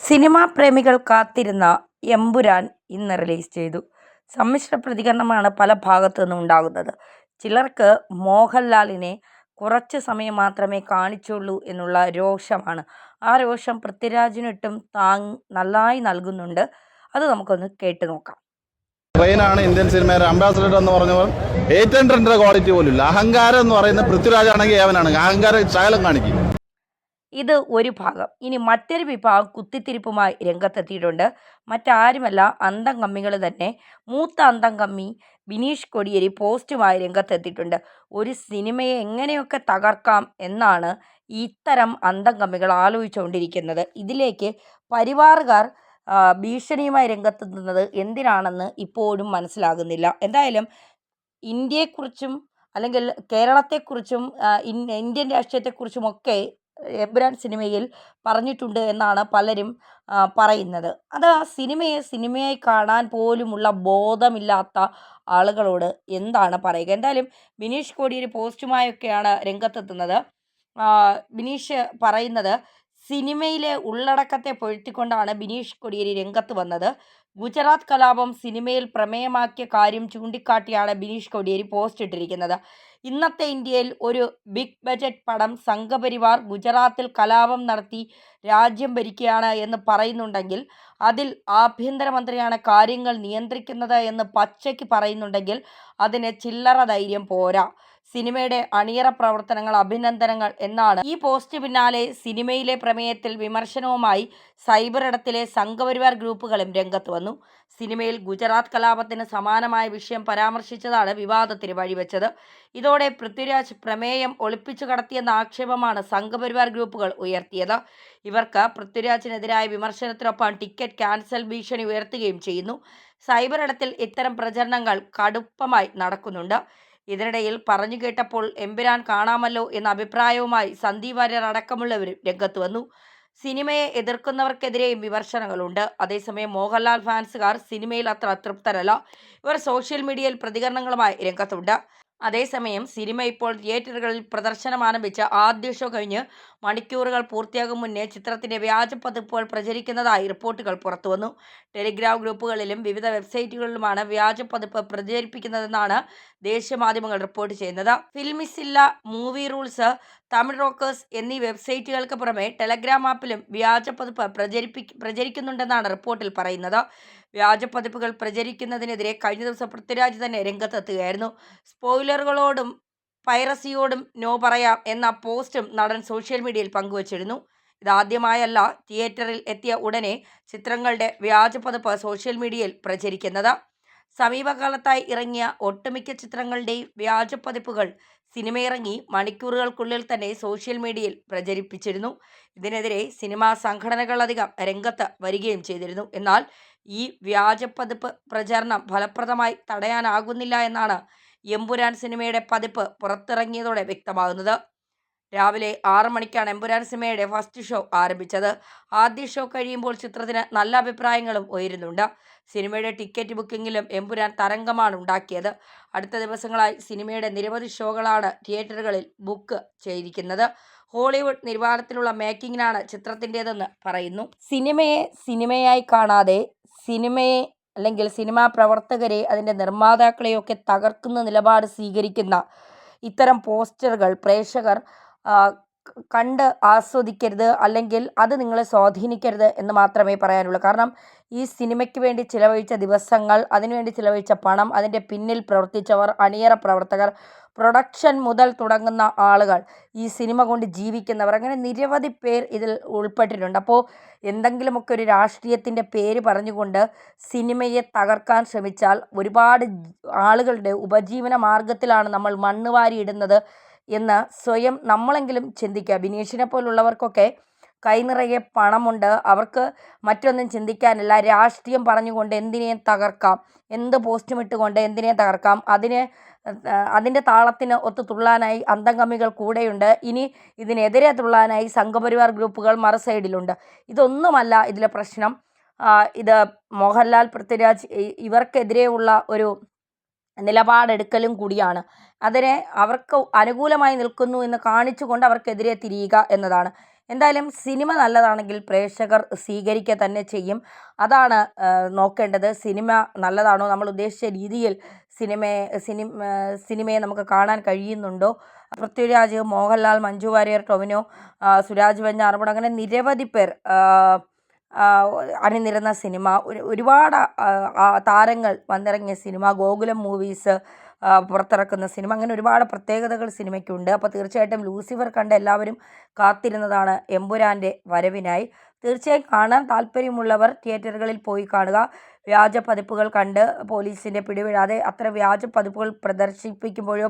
Cinema പ്രേമികൾ കാത്തിരുന്ന എമ്പുരാൻ ഇന്ന് റിലീസ് ചെയ്തു. സമ്മിശ്ര പ്രതികരണമാണ് പല ഭാഗത്തു നിന്നും ഉണ്ടാകുന്നത്. ചിലർക്ക് മോഹൻലാലിനെ കുറച്ച് സമയം മാത്രമേ കാണിച്ചുള്ളൂ എന്നുള്ള രോഷമാണ്. ആ രോഷം പൃഥ്വിരാജിനിട്ടും നന്നായി നൽകുന്നുണ്ട്. അത് നമുക്കൊന്ന് കേട്ടു നോക്കാം. ട്രെയിനാണ് ഇന്ത്യൻ സിനിമയുടെ അംബാസഡർ എന്ന് പറഞ്ഞവർ 800 ക്വാളിറ്റി പോലും ഇല്ല. അഹങ്കാരം എന്ന് പറയുന്നത് പൃഥ്വിരാജാണെങ്കിൽ ഏവനാണ്. അഹങ്കാരം ശകലം കാണിക്കും. ഇത് ഒരു ഭാഗം. ഇനി മറ്റൊരു വിഭാഗം കുത്തിത്തിരിപ്പുമായി രംഗത്തെത്തിയിട്ടുണ്ട്. മറ്റാരുമല്ല, അന്തം കമ്മികൾ തന്നെ. മൂത്ത അന്തം കമ്മി ബിനീഷ് കൊടിയേരി പോസ്റ്റുമായി രംഗത്തെത്തിയിട്ടുണ്ട്. ഒരു സിനിമയെ എങ്ങനെയൊക്കെ തകർക്കാം എന്നാണ് ഇത്തരം അന്തം കമ്മികൾ ആലോചിച്ചുകൊണ്ടിരിക്കുന്നത്. ഇതിലേക്ക് പരിവാറുകാർ ഭീഷണിയുമായി രംഗത്തെത്തുന്നത് എന്തിനാണെന്ന് ഇപ്പോഴും മനസ്സിലാകുന്നില്ല. എന്തായാലും ഇന്ത്യയെക്കുറിച്ചും അല്ലെങ്കിൽ കേരളത്തെക്കുറിച്ചും ഇന്ത്യൻ രാഷ്ട്രീയത്തെക്കുറിച്ചുമൊക്കെ എമ്പുരാൻ സിനിമയിൽ പറഞ്ഞിട്ടുണ്ട് എന്നാണ് പലരും പറയുന്നത്. അത് ആ സിനിമയെ സിനിമയായി കാണാൻ പോലുമുള്ള ബോധമില്ലാത്ത ആളുകളോട് എന്താണ് പറയുക. എന്തായാലും ബിനീഷ് കോടിയേരി പോസ്റ്റുമായൊക്കെയാണ് രംഗത്തെത്തുന്നത്. ബിനീഷ് പറയുന്നത്, സിനിമയിലെ ഉള്ളടക്കത്തെ പൊഴുത്തിക്കൊണ്ടാണ് ബിനീഷ് കൊടിയേരി രംഗത്ത് വന്നത്. ഗുജറാത്ത് കലാപം സിനിമയിൽ പ്രമേയമാക്കിയ കാര്യം ചൂണ്ടിക്കാട്ടിയാണ് ബിനീഷ് കൊടിയേരി പോസ്റ്റ് ഇട്ടിരിക്കുന്നത്. ഇന്നത്തെ ഇന്ത്യയിൽ ഒരു ബിഗ് ബജറ്റ് പടം സംഘപരിവാർ ഗുജറാത്തിൽ കലാപം നടത്തി രാജ്യം ഭരിക്കുകയാണ് എന്ന് പറയുന്നുണ്ടെങ്കിൽ, അതിൽ ആഭ്യന്തരമന്ത്രിയാണ് കാര്യങ്ങൾ നിയന്ത്രിക്കുന്നത് എന്ന് പച്ചയ്ക്ക് പറയുന്നുണ്ടെങ്കിൽ അതിന് ചില്ലറ ധൈര്യം പോരാ. സിനിമയുടെ അണിയറ പ്രവർത്തനങ്ങൾ അഭിനന്ദനങ്ങൾ എന്നാണ്. ഈ പോസ്റ്റ് പിന്നാലെ സിനിമയിലെ പ്രമേയത്തിൽ വിമർശനവുമായി സൈബറിടത്തിലെ സംഘപരിവാർ ഗ്രൂപ്പുകളും രംഗത്ത് വന്നു. സിനിമയിൽ ഗുജറാത്ത് കലാപത്തിന് സമാനമായ വിഷയം പരാമർശിച്ചതാണ് വിവാദത്തിന് വഴിവെച്ചത്. ഇതോടെ പൃഥ്വിരാജ് പ്രമേയം ഒളിപ്പിച്ചു കടത്തിയെന്ന ആക്ഷേപമാണ് സംഘപരിവാർ ഗ്രൂപ്പുകൾ ഉയർത്തിയത്. ഇവർക്ക് പൃഥ്വിരാജിനെതിരായ വിമർശനത്തിനൊപ്പം ടിക്കറ്റ് ക്യാൻസൽ ഭീഷണി ഉയർത്തുകയും ചെയ്യുന്നു. സൈബറിടത്തിൽ ഇത്തരം പ്രചരണങ്ങൾ കടുപ്പമായി നടക്കുന്നുണ്ട്. ഇതിനിടയിൽ പറഞ്ഞു കേട്ടപ്പോൾ എമ്പുരാൻ കാണാമല്ലോ എന്ന അഭിപ്രായവുമായി സന്ദീപ് വാര്യർ അടക്കമുള്ളവരും രംഗത്ത് വന്നു. സിനിമയെ എതിർക്കുന്നവർക്കെതിരെയും വിമർശനങ്ങളുണ്ട്. അതേസമയം മോഹൻലാൽ ഫാൻസുകാർ സിനിമയിൽ അത്ര തൃപ്തരല്ല. ഇവർ സോഷ്യൽ മീഡിയയിൽ പ്രതികരണങ്ങളുമായി രംഗത്തുണ്ട്. അതേസമയം സിനിമ ഇപ്പോൾ തിയേറ്ററുകളിൽ പ്രദർശനം ആരംഭിച്ച ആദ്യ ഷോ കഴിഞ്ഞ് മണിക്കൂറുകൾ പൂർത്തിയാകും മുന്നേ ചിത്രത്തിന്റെ വ്യാജ പതിപ്പുകൾ പ്രചരിക്കുന്നതായി റിപ്പോർട്ടുകൾ പുറത്തുവന്നു. ടെലിഗ്രാം ഗ്രൂപ്പുകളിലും വിവിധ വെബ്സൈറ്റുകളിലുമാണ് വ്യാജ പതിപ്പ് പ്രചരിപ്പിക്കുന്നതെന്നാണ് ദേശീയ മാധ്യമങ്ങൾ റിപ്പോർട്ട് ചെയ്യുന്നത്. ഫിൽമിസില്ല, മൂവി റൂൾസ്, തമിഴ് റോക്കേഴ്സ് എന്നീ വെബ്സൈറ്റുകൾക്ക് പുറമെ ടെലഗ്രാം ആപ്പിലും വ്യാജ പതിപ്പ് പ്രചരിക്കുന്നുണ്ടെന്നാണ് റിപ്പോർട്ടിൽ പറയുന്നത്. വ്യാജ പതിപ്പുകൾ പ്രചരിക്കുന്നതിനെതിരെ കഴിഞ്ഞ ദിവസം പൃഥ്വിരാജ് തന്നെ രംഗത്തെത്തുകയായിരുന്നു. സ്പോയിലറുകളോടും പൈറസിയോടും നോ പറയാം എന്ന പോസ്റ്റും നടൻ സോഷ്യൽ മീഡിയയിൽ പങ്കുവച്ചിരുന്നു. ഇതാദ്യമായല്ല തിയേറ്ററിൽ എത്തിയ ഉടനെ ചിത്രങ്ങളുടെ വ്യാജ പതിപ്പ് സോഷ്യൽ മീഡിയയിൽ പ്രചരിക്കുന്നത്. സമീപകാലത്തായി ഇറങ്ങിയ ഒട്ടുമിക്ക ചിത്രങ്ങളുടെയും വ്യാജ പതിപ്പുകൾ സിനിമയിറങ്ങി മണിക്കൂറുകൾക്കുള്ളിൽ തന്നെ സോഷ്യൽ മീഡിയയിൽ പ്രചരിപ്പിച്ചിരുന്നു. ഇതിനെതിരെ സിനിമാ സംഘടനകളധികം രംഗത്ത് വരികയും ചെയ്തിരുന്നു. എന്നാൽ ഈ വ്യാജപ്പതിപ്പ് പ്രചരണം ഫലപ്രദമായി തടയാനാകുന്നില്ല എന്നാണ് എമ്പുരാൻ സിനിമയുടെ പതിപ്പ് പുറത്തിറങ്ങിയതോടെ വ്യക്തമാകുന്നത്. രാവിലെ 6 മണിക്കാണ് എമ്പുരാൻ സിനിമയുടെ ഫസ്റ്റ് ഷോ ആരംഭിച്ചത്. ആദ്യ ഷോ കഴിയുമ്പോൾ ചിത്രത്തിന് നല്ല അഭിപ്രായങ്ങളും ഉയരുന്നുണ്ട്. സിനിമയുടെ ടിക്കറ്റ് ബുക്കിങ്ങിലും എമ്പുരാൻ തരംഗമാണ് ഉണ്ടാക്കിയത്. അടുത്ത ദിവസങ്ങളായി സിനിമയുടെ നിരവധി ഷോകളാണ് തിയേറ്ററുകളിൽ ബുക്ക് ചെയ്തിരിക്കുന്നത്. ഹോളിവുഡ് നിലവാരത്തിലുള്ള മേക്കിങ്ങിനാണ് ചിത്രത്തിൻ്റേതെന്ന് പറയുന്നു. സിനിമയെ സിനിമയായി കാണാതെ സിനിമയെ അല്ലെങ്കിൽ സിനിമാ പ്രവർത്തകരെ, അതിൻ്റെ നിർമ്മാതാക്കളെയൊക്കെ തകർക്കുന്ന നിലപാട് സ്വീകരിക്കുന്ന ഇത്തരം പോസ്റ്ററുകൾ പ്രേക്ഷകർ കണ്ട് ആസ്വദിക്കരുത്, അല്ലെങ്കിൽ അത് നിങ്ങളെ സ്വാധീനിക്കരുത് എന്ന് മാത്രമേ പറയാനുള്ളൂ. കാരണം ഈ സിനിമയ്ക്ക് വേണ്ടി ചിലവഴിച്ച ദിവസങ്ങൾ, അതിനുവേണ്ടി ചിലവഴിച്ച പണം, അതിൻ്റെ പിന്നിൽ പ്രവർത്തിച്ചവർ, അണിയറ പ്രവർത്തകർ, പ്രൊഡക്ഷൻ മുതൽ തുടങ്ങുന്ന ആളുകൾ, ഈ സിനിമ കൊണ്ട് ജീവിക്കുന്നവർ, അങ്ങനെ നിരവധി പേർ ഇതിൽ ഉൾപ്പെട്ടിട്ടുണ്ട്. അപ്പോൾ എന്തെങ്കിലുമൊക്കെ ഒരു രാഷ്ട്രീയത്തിൻ്റെ പേര് പറഞ്ഞുകൊണ്ട് സിനിമയെ തകർക്കാൻ ശ്രമിച്ചാൽ ഒരുപാട് ആളുകളുടെ ഉപജീവന മാർഗത്തിലാണ് നമ്മൾ മണ്ണ് വാരിയിടുന്നത് എന്ന് സ്വയം നമ്മളെങ്കിലും ചിന്തിക്കുക. ബിനീഷിനെ പോലുള്ളവർക്കൊക്കെ കൈനിറയെ പണമുണ്ട്. അവർക്ക് മറ്റൊന്നും ചിന്തിക്കാനില്ല. രാഷ്ട്രീയം പറഞ്ഞുകൊണ്ട് എന്തിനേയും തകർക്കാം, എന്ത് പോസ്റ്റും ഇട്ടുകൊണ്ട് എന്തിനേയും തകർക്കാം. അതിൻ്റെ താളത്തിന് ഒത്തു തുള്ളാനായി അന്തംകമ്മികൾ കൂടെയുണ്ട്. ഇനി ഇതിനെതിരെ തുള്ളാനായി സംഘപരിവാർ ഗ്രൂപ്പുകൾ മറു സൈഡിലുണ്ട്. ഇതൊന്നുമല്ല ഇതിലെ പ്രശ്നം. ഇത് മോഹൻലാൽ, പൃഥ്വിരാജ് ഇവർക്കെതിരെയുള്ള ഒരു നിലപാടെടുക്കലും കൂടിയാണ്. അതിനെ അവർക്ക് അനുകൂലമായി നിൽക്കുന്നു എന്ന് കാണിച്ചുകൊണ്ട് അവർക്കെതിരെ തിരിയുക എന്നതാണ്. എന്തായാലും സിനിമ നല്ലതാണെങ്കിൽ പ്രേക്ഷകർ സ്വീകരിക്കുക തന്നെ ചെയ്യും. അതാണ് നോക്കേണ്ടത്. സിനിമ നല്ലതാണോ, നമ്മൾ ഉദ്ദേശിച്ച രീതിയിൽ സിനിമയെ നമുക്ക് കാണാൻ കഴിയുന്നുണ്ടോ? പൃഥ്വിരാജ്, മോഹൻലാൽ, മഞ്ജു വാര്യർ, ടൊവിനോ, സുരാജ് വെഞ്ഞാറമൂട് അങ്ങനെ നിരവധി പേർ അണിനിരന്ന സിനിമ, ഒരുപാട് താരങ്ങൾ വന്നിറങ്ങിയ സിനിമ, ഗോകുലം മൂവീസ് പുറത്തിറക്കുന്ന സിനിമ, അങ്ങനെ ഒരുപാട് പ്രത്യേകതകൾ സിനിമയ്ക്കുണ്ട്. അപ്പോൾ തീർച്ചയായിട്ടും ലൂസിഫർ കണ്ട് എല്ലാവരും കാത്തിരുന്നതാണ് എമ്പുരാൻ്റെ വരവിനായി. തീർച്ചയായും കാണാൻ താല്പര്യമുള്ളവർ തിയേറ്ററുകളിൽ പോയി കാണുക. വ്യാജ പതിപ്പുകൾ കണ്ട് പോലീസിൻ്റെ പിടിവിടാതെ അത്തരം വ്യാജ പതിപ്പുകൾ പ്രചരിപ്പിക്കുമ്പോഴോ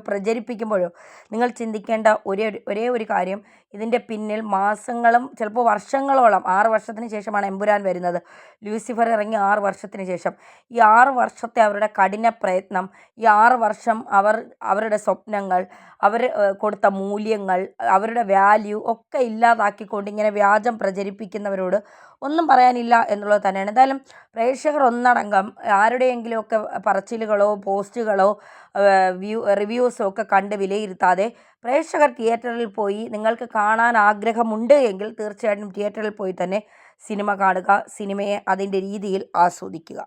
നിങ്ങൾ ചിന്തിക്കേണ്ട ഒരേ ഒരു കാര്യം, ഇതിൻ്റെ പിന്നിൽ മാസങ്ങളും ചിലപ്പോൾ വർഷങ്ങളോളം, 6 വർഷത്തിന് ശേഷമാണ് എമ്പുരാൻ വരുന്നത്. ലൂസിഫർ ഇറങ്ങി 6 വർഷത്തിന് ശേഷം. ഈ 6 വർഷത്തെ അവരുടെ കഠിന പ്രയത്നം, ഈ 6 വർഷം അവരുടെ സ്വപ്നങ്ങൾ, അവർ കൊടുത്ത മൂല്യങ്ങൾ, അവരുടെ വാല്യൂ ഒക്കെ ഇല്ലാതാക്കിക്കൊണ്ട് ഇങ്ങനെ വ്യാജം പ്രചരിപ്പിക്കുന്നവരോട് ഒന്നും പറയാനില്ല എന്നുള്ളത് തന്നെയാണ്. എന്തായാലും പ്രേക്ഷകർ ഒന്നടങ്കം ആരുടെയെങ്കിലുമൊക്കെ പറച്ചിലുകളോ പോസ്റ്റുകളോ റിവ്യൂസോ ഒക്കെ കണ്ട് വിലയിരുത്താതെ പ്രേക്ഷകർ തിയേറ്ററിൽ പോയി, നിങ്ങൾക്ക് കാണാൻ ആഗ്രഹമുണ്ട് എങ്കിൽ തീർച്ചയായിട്ടും തിയേറ്ററിൽ പോയി തന്നെ സിനിമ കാണുക. സിനിമയെ അതിൻ്റെ രീതിയിൽ ആസ്വദിക്കുക.